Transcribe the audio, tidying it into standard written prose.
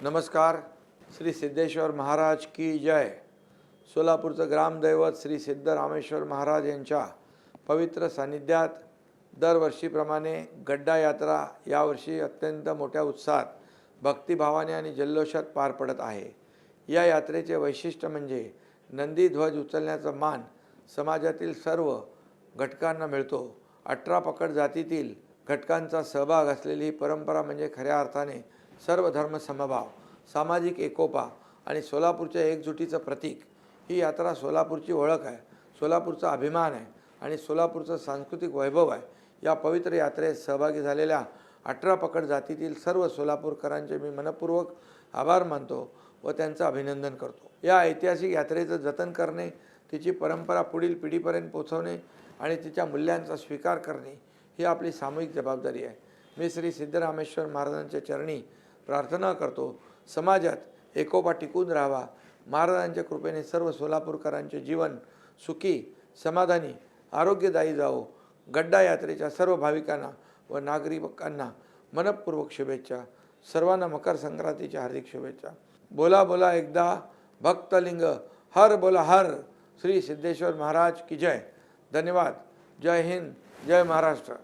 नमस्कार. श्री सिद्धेश्वर महाराज की जय. सोलापूरचं ग्रामदैवत श्री सिद्धरामेश्वर महाराज यांच्या पवित्र सानिध्यात दरवर्षीप्रमाणे गड्डा यात्रा यावर्षी अत्यंत मोठ्या उत्साहात, भक्तिभावाने आणि जल्लोषात पार पडत आहे. या यात्रेचे वैशिष्ट्य म्हणजे नंदी ध्वज उचलण्याचा मान समाजातील सर्व घटकांना मिळतो. 18 पकड जातीतील घटकांचा सहभाग असलेली ही परंपरा म्हणजे खऱ्या अर्थाने सर्व धर्म समभाव, सामाजिक एकोपा आणि सोलापूरच्या एकजुटीचं प्रतीक. ही यात्रा सोलापूरची ओळख आहे, सोलापूरचा अभिमान आहे आणि सोलापूरचं सांस्कृतिक वैभव आहे. या पवित्र यात्रेत सहभागी झालेल्या 18 पकड जातीतील सर्व सोलापूरकरांचे मी मनपूर्वक आभार मानतो व त्यांचं अभिनंदन करतो. या ऐतिहासिक यात्रेचं जतन करणे, तिची परंपरा पुढील पिढीपर्यंत पोहोचवणे आणि तिच्या मूल्यांचा स्वीकार करणे ही आपली सामूहिक जबाबदारी आहे. मी श्री सिद्धरामेश्वर महाराजांच्या चरणी प्रार्थना करतो, समाजात एकोपा टिकून राहावा. महाराजांच्या कृपेने सर्व सोलापूरकरांचे जीवन सुखी, समाधानी, आरोग्यदायी जावो. गड्डा यात्रेच्या सर्व भाविकांना व नागरिकांना मनपूर्वक शुभेच्छा. सर्वांना मकर संक्रांतीच्या हार्दिक शुभेच्छा. बोला बोला एकदा भक्तलिंग, हर बोला हर. श्री सिद्धेश्वर महाराज की जय. धन्यवाद. जय हिंद, जय महाराष्ट्र.